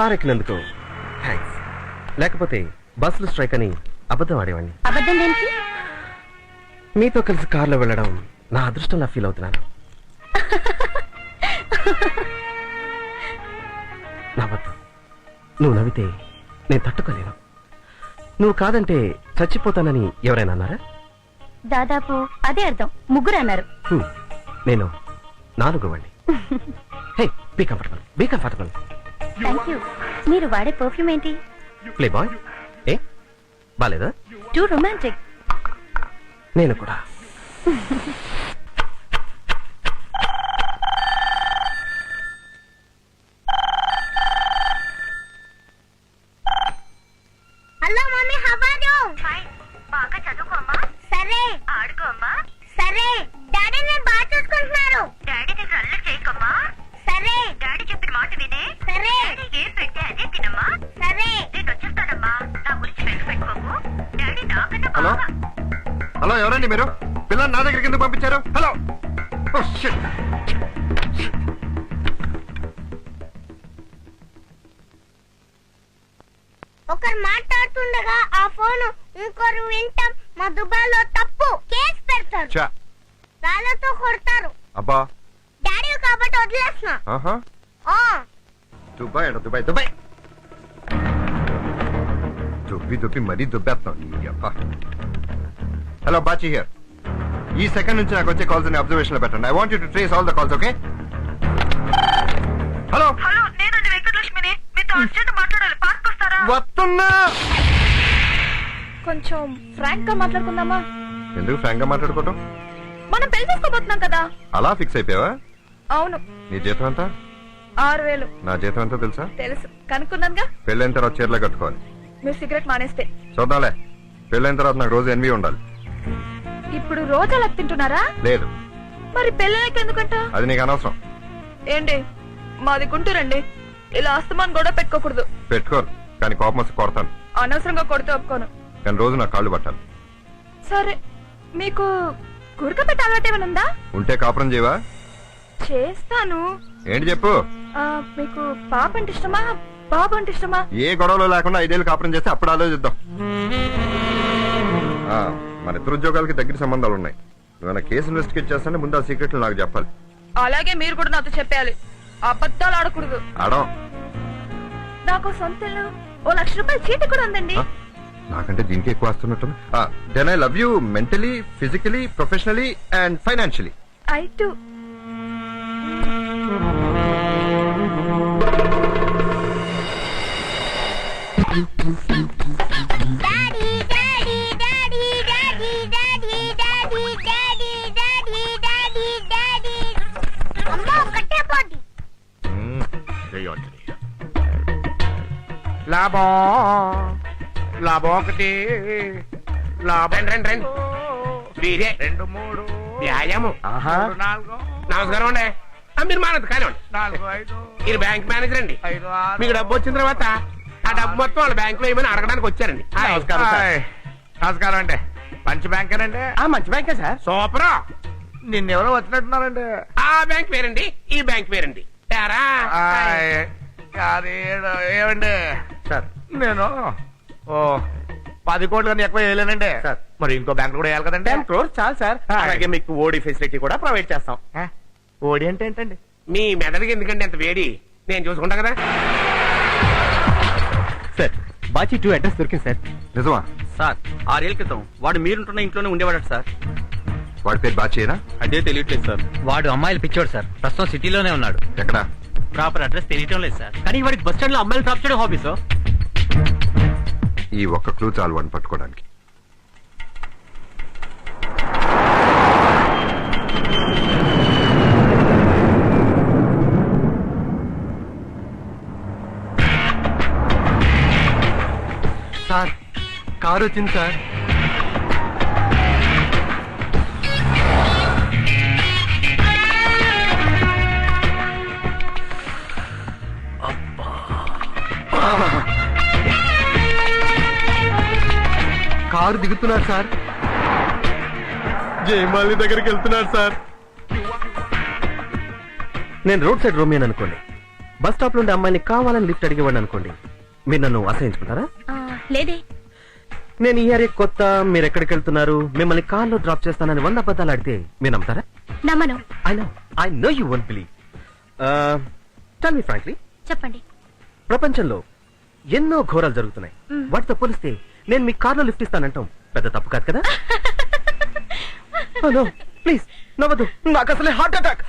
Car ఎక్కినందుకు thanks. లేకపోతే బస్సులు strike అని అబద్ధం ఆడేవాడిని. అబద్ధం దేనికి? మీతో కలిసి కార్లో వెళ్ళడం నా అదృష్టంలా ఫీల్ అవుతున్నాను. నవ్వద్దు. నువ్వు నవ్వితే నేను తట్టుకోలేను. నువ్వు కాదంటే చచ్చిపోతానని ఎవరైనా అన్నారా? దాదాపు అదే అర్థం. ముగ్గురు అన్నారు. నేను 4వ వాడిని. Hey, be comfortable, be comfortable. Thank you. మీరు వాడే పర్ఫ్యూమ్ ఏంటి? Play boy. ఏ బాలేదా? Too romantic. నేను కూడా. Hello mummy, how are you? Fine. బాగా చదువుకోమ్మా. సరే. ఆడుకోమ్మా. సరే. డాడీ నేను బాగా చూసుకుంటున్నారు. డాడీ దగ్గర అల్లరి చేయకమ్మా. సరే. డాడీ చెప్పిన మాట వినే. సరే. డాడీ ఏం పెడితే అదే తినమ్మా. సరే. నేను వచ్చేస్తానమ్మా. నా గురించి పెట్టుకోకు. డాడీ నాకన్నా హలో హలో, ఎవరండి మీరు? పిల్లల్ని నా దగ్గరికి ఎందుకు పంపించారు? హలో. ఒకరు మాట్లాడుతుండగా ఆ ఫోన్ ఇంకొకరు వింటాం. మా దుబాయ్లో తప్పు. కేసు పెడతారు. రాళ్ళతో కొడతారు. అబ్బా, డాడీ కాబట్టి వదిలేస్తున్నా. దుబాయ్ అంట, దుబాయ్ దుబాయ్. దుబ్బి దుబ్బి మరీ దుబ్బేస్తున్నాం. Hello, Bachi here. ఈ సెకండ్ నుంచి నాకు వచ్చే కాల్స్ అబ్జర్వేషన్ లో పెట్టండి. I want you to trace all the calls, okay? Hello hello, నేనండి వెంకటలక్ష్మిని. మీతో అర్జెంట్ మాట్లాడాలి. పార్క్ వస్తారా? వస్తున్నా. కొంచెం ఫ్రాంక్ గా మాట్లాడుకుందామా? ఎందుకు ఫ్రాంక్ గా మాట్లాడుకోవటం? మనం పెళ్లి చేసుకోబోతున్నాం కదా. అలా ఫిక్స్ అయిపోయావా? అవును. నీ జీతం ఎంత? 6000. నా జీతం ఎంతో తెలుసా? తెలుసు, కనుక్కున్నానుగా. పెళ్ళైన తర్వాత చీరలో కట్టుకోవాలి. మీరు సిగరెట్ మానేస్తే. చూద్దాంలే. పెళ్ళైన తర్వాత నాకు రోజు ఎన్వి ఉండాలి. ఇప్పుడు రోజు అలా తింటున్నారా? లేదు. మరి పెళ్ళాక ఎందుకంట? అది నీకు అనవసరం. ఏంటి, మాది గుంటూరండి. ఇలా అస్తమాన్ గొడవ పెట్టుకోకూడదు. పెట్టుకోరు, కానీ కోపం వస్తే కొడతాను. అనవసరంగా కొడితే ఒప్పుకోను. కానీ రోజు నా కాళ్ళు పట్టాలి. సరే, మీకు గురక పెట్టే అలవాటు ఏమైనా ఉందా? ఉంటే కాపురం చేయవా? చేస్తాను. ఏంటి చెప్పు. మీకు పాప అంటే ఇష్టమా, బాబు అంటే ఇష్టమా? ఏ గొడవలు లేకుండా 5 ఏళ్ళు కాపురం చేస్తే అప్పుడు ఆలోచిద్దాం. మన ఇద్దరు ఉద్యోగాలకి దగ్గర సంబంధాలు ఉన్నాయి. నువ్వు కేసు ఇన్వెస్టిగేట్ చేస్తానే ముందు ఆ సీక్రెట్లు నాకు చెప్పాలి. అలాగే మీరు కూడా నాతో చెప్పాలి. అబద్ధాలు ఆడకూడదు. ఆడం. నాకు సొంత ఇల్లు, 1 లక్ష రూపాయల చీటీ కూడా ఉందండి. నాకంటే దీనికి ఎక్కువ వస్తున్నట్టు. Then I love you mentally, physically, professionally and financially. I too. లాభం లాభం ఒకటి, లాభం రెండు వీరే 2 3 వ్యాయామం 4. నమస్కారం అండి. మీరు మానదు కానివ్వండి. 4 5. మీరు బ్యాంక్ మేనేజర్ అండి. 5 6. మీకు డబ్బు వచ్చిన తర్వాత ఆ డబ్బు మొత్తం వాళ్ళ బ్యాంక్ లో ఏమైనా అడగడానికి వచ్చారండి. నమస్కారం అండి. మంచి బ్యాంకేనండి? మంచి బ్యాంకే సార్. సూపర్. నిన్నెవరో వచ్చినట్టున్నారండి. ఆ బ్యాంక్ వేరండి, ఈ బ్యాంక్ వేరండి. ఏమండి సార్, నేను 10 కోట్లు కానీ ఎక్కువ వేయలేనండి సార్. మరి ఇంకో బ్యాంక్ కూడా వేయాలి కదండి. 10 crores చాలు సార్. అలాగే మీకు ఓడి ఫెసిలిటీ కూడా ప్రొవైడ్ చేస్తాం. ఓడి అంటే ఏంటండి? మీ మెదడుకి ఎందుకండి అంత వేడి? నేను చూసుకుంటా కదా సార్. బాచి 2 అడ్రస్ దొరికింది సార్. నిజమా సార్? 6 ఏళ్ల క్రితం వాడు మీరుంటున్న ఇంట్లోనే ఉండేవాడు సార్. వాడి పేరు బాచేనా? అదే తెలియట్లేదు సార్. వాడు అమ్మాయిలు పిచ్చోడు సార్. ప్రస్తుతం సిటీలోనే ఉన్నాడు. ఎక్కడ? ప్రాపర్ అడ్రస్ తెలియటం లేదు సార్. కానీ వాడికి బస్ స్టాండ్ లో అమ్మాయిలు డ్రాప్ చేయడం హాబీ సార్. ఈ ఒక్క క్లూ చాలు వాడిని పట్టుకోవడానికి. సార్, కారు వచ్చింది సార్. కారు దిగుతున్నారు సార్. జయమాలి దగ్గరికి వెళ్తున్నారు సార్. నేను రోడ్ సైడ్ రోమియన్ అనుకోండి. బస్ స్టాప్ నుండి అమ్మాయిని కావాలని లిఫ్ట్ అడిగేవాడిని అనుకోండి, మీరు నన్ను అసహించుకుంటారా? లేదే. నేను ఈ ఏరియా కొత్త, మీరు ఎక్కడికి వెళ్తున్నారు, మిమ్మల్ని కార్లో డ్రాప్ చేస్తానని 100 అబద్ధాలు ఆడితే మీరు నమ్ముతారా? నమ్మను. I know you won't believe. Tell me frankly, చెప్పండి. ప్రపంచంలో ఎన్నో ఘోరాలు జరుగుతున్నాయి. వాటితో పోలిస్తే నేను మీ కార్లో లిఫ్ట్ ఇస్తానంటాం పెద్ద తప్పు కాదు కదా? ప్లీజ్ నవ్వదు, నాకు అసలే హార్ట్ అటాక్.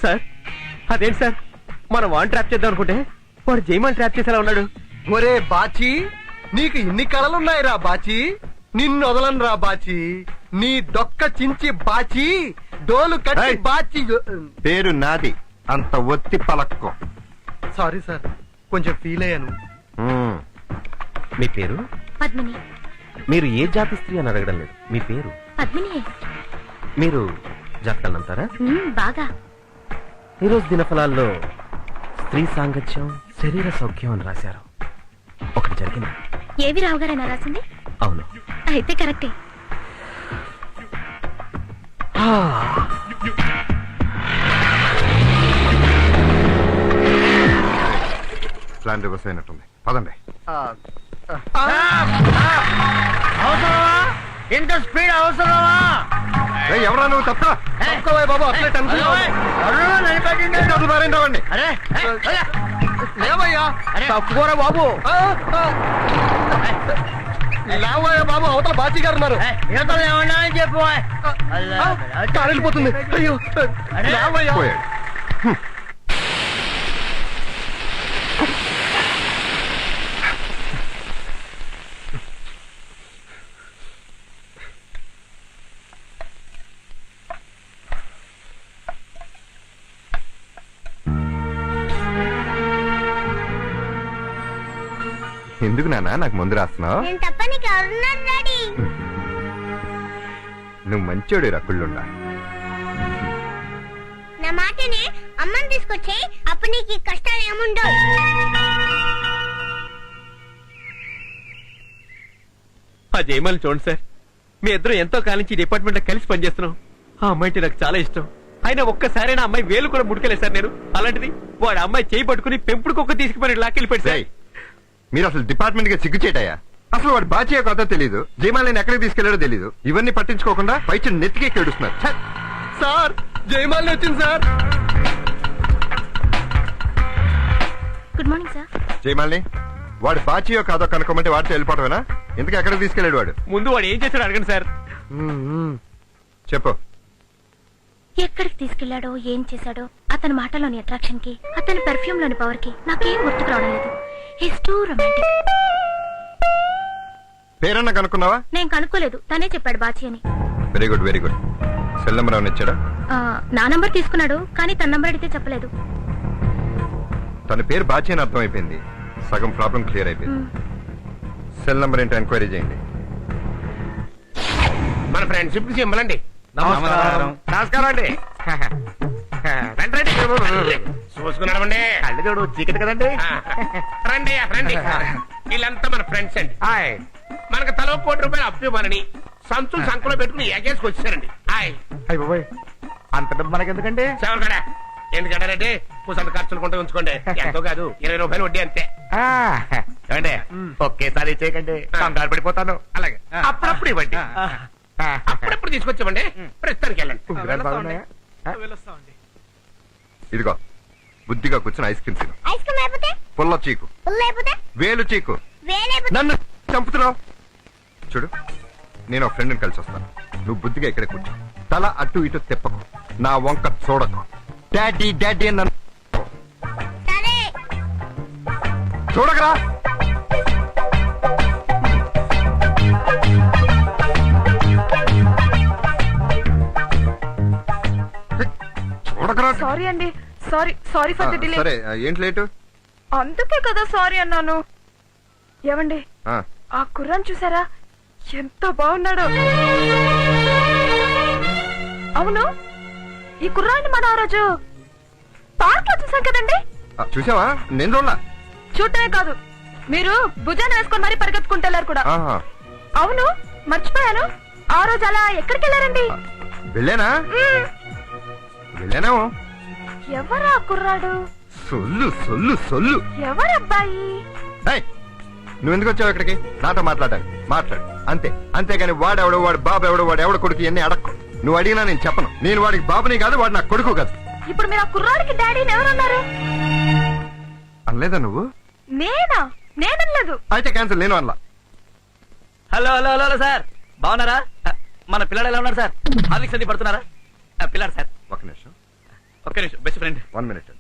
సార్ అదేంటి సార్, మనం వాన్ ట్రాప్ చేద్దాం అనుకుంటే వాడు జైమాన్ ట్రాప్ చేసేలా ఉన్నాడు. ఒరే బాచి, నీకు ఇన్ని కళలున్నాయిరా బాచి, నిన్ను వదలను రా బాచి, నీ డొక్క చించి బాచి, డోలు కట్టి బాచి. పేరు నాది, అంత ఒత్తి పలక్కో. సారీ సార్, కొంచెం ఫీల్ అయ్యాను. మీ పేరు? పద్మిని. మీరు ఏ జాతి స్త్రీ అని అడగడం లేదు, మీ పేరు పద్మిని. మీరు జాతకాలు నమ్ముతారా? బాగా. ఈరోజు దినఫలాల్లో స్త్రీ సాంగత్యం, శరీర సౌఖ్యం అని రాశారు. ఒకటి జరిగింది. ఏవి రావు గారైనా రాసింది? అవును. అయితే కరెక్టే. ప్లాన్ రివర్స్ అయినట్టుంది, పదండి. ఇంత స్పీడ్ అవసరమా? ఎవరా నువ్వు? తప్ప బాబు, అసలే టెన్షన్. లేవయ్యా, తప్పుకోరా బాబు. లేవయ్యా బాబు, అవతల బాచి గారు ఉన్నారు. ఏమన్నా అని చెప్పు. కారు వెళ్ళిపోతుంది. అయ్యో లేవయ్యా. ఎందుకు నాన్న నాకు ముందు రాస్తున్నావు? నేను తప్ప నీకు ఎవరున్నారు డాడీ? నువ్వు మంచోడు రకుళ్ళుండా. నా మాటని అమ్మని తీసుకొచ్చే, అప్పుడు నీకు ఈ కష్టాలు ఏముండవు. ఆ జయమాలని చూడండి సార్, మీ ఇద్దరు ఎంతో కాలం నుంచి డిపార్ట్మెంట్ లో కలిసి పనిచేస్తున్నాం. ఆ అమ్మాయి అంటే నాకు చాలా ఇష్టం. అయినా ఒక్కసారైనా అమ్మాయి వేలు కూడా ముడికెళ్ళే సార్ నేను. అలాంటిది వాడు అమ్మాయి చేయి పట్టుకుని పెంపుడు కుక్క తీసుకుపోయి లాక్కెళ్ళిపోయాడు సార్. మీరు అసలు డిపార్ట్మెంట్ గా సిగ్గుచేటాయా? అసలు వాడు బాచి కథ తెలీదు, జయమాలని ఎక్కడికి తీసుకెళ్లాడో తెలీదు. ఇవన్నీ పట్టించుకోకుండా పైచి నెత్తికే కేడుస్తున్నారు. సార్ జయమాలని వచ్చింది సార్. Good morning sir. జయమాలని వాడు బాచియో కాదో కనుక్కోమంటే వాడితో వెళ్ళిపోవటమేనా? ఇంతకు ఎక్కడికి తీసుకెళ్లాడు వాడు? ముందు వాడు ఏం చేశాడు అడగండి సార్. చెప్పు. ఎక్కడికి తీసుకెళ్లాడో, ఏం చేశాడో, అతని మాటలోని అట్రాక్షన్ కి, అతని పెర్ఫ్యూమ్ లోని పవర్ కి నాకేం గుర్తుకు రావడం లేదు. He's too romantic. పేరన్నా కనుక్కున్నావా? నేను కనుక్కోలేదు, తనే చెప్పాడు బాచి అని. Very good very good. Cell number ఏమైనా ఇచ్చాడా? నా నంబర్ తీసుకున్నాడు, కానీ తన నంబర్ అడిగితే చెప్పలేదు. తన పేరు బాచి అని అర్థమైపోయింది, సగం ప్రాబ్లం క్లియర్ అయిపోయింది. సెల్ నెంబర్ ఏంటో ఎంక్వైరీ చేయండి. మన ఫ్రెండ్షిప్ కి సింబలండి. నమస్కారం. నమస్కారం అండి. రండి రండి, చూసుకున్నామండి. కళ్ళు చూడు చీకటి కదండి. రండి రండి, వీళ్ళంతా మన ఫ్రెండ్స్ అండి. మనకు తలో ₹1 అప్పు ఇవ్వాలని సంచులు సంఖ్యలో పెట్టుకుని ఏగేసుకు వచ్చారండి. అంత డబ్బు మనకెందుకండి? సెవెన్ ఎందుకంటారంటే కూసంత ఖర్చులు కొంటే ఉంచుకోండి, ఎంతో కాదు ₹20 వడ్డీ అంతే. ఒకేసారి చేయకండి, కంగారు పడిపోతాను. అలాగే అప్పుడప్పుడు ఇవ్వండి, అప్పుడప్పుడు తీసుకొచ్చామండి. ప్రస్తుతానికి వెళ్ళండి. ఇదిగో బుద్ధిగా కూర్చొని ఐస్ క్రీమ్ తిను. ఐస్ క్రీమ్ అయిపోతే, పుల్ల చీకు, లేకపోతే, వేలు చీకు, వేలేకపోతే. నన్ను చంపుతున్నావు. చూడు, నేను ఒక ఫ్రెండ్ని కలిసి వస్తాను. నువ్వు బుద్ధిగా ఇక్కడే కూర్చో, తల అటు ఇటు తిప్పకు, నా వంక చూడకు. డాడీ డాడీ అని నన్ను సరే. చూడకరా. చూడకరా. సారీ అండి, సారీ ఫర్ ది డిలే. సరే ఏంటి లేటు? అందుకే కదా సారీ అన్నాను. ఏమండి, ఆ, ఆ కుర్రాన్ని చూసారా, ఎంత బాగున్నాడు. అవును, ఈ కుర్రాన్ని మనం ఆ రోజు పార్క్ లో చూసాం కదండి. చూసావా? నేను చూడలా. చూడటమే కాదు, మీరు భుజాన్ని వేసుకొని మరీ పరిగెత్తుకుంటారు కూడా. ఆహా. అవును, మర్చిపోయాను, ఆ రోజు అలా ఎక్కడికి వెళ్ళారండి? వెళ్ళానా? వెళ్ళానేమో. ఎవరా కుర్రాడు? సొల్లు సొల్లు సొల్లు. ఎవరబ్బాయి? ఏయ్, నువ్వు ఎందుకు వచ్చావు ఇక్కడికి? నాతో మాట్లాడాలి, మాట్లాడు అంతే. అంతేగాని వాడెవడు, వాడు బాబు ఎవడు, వాడు ఎవడ కొడుకు ఇవన్నీ అడక్కు. నువ్వు అడిగినా నేను చెప్పను. నేను వాడికి బాబుని కాదు, వాడు నా కొడుకు కాదు. ఇప్పుడు మీరు ఆ కుర్రాడికి డాడీని ఎవరన్నారు? అనలేదా నువ్వు? నేనలేదు. అయితే క్యాన్సిల్, నేను అనలా. Hello hello hello hello sir, బాగున్నారా? మన పిల్లాడు ఎలా ఉన్నారు సార్? హార్లిక్స్ అన్ని పడుతున్నారా? పిల్లాడు సార్, ఒక నిమిషం, ఒక్క నిమిషం, బెస్ట్ ఫ్రెండ్. 1 minute.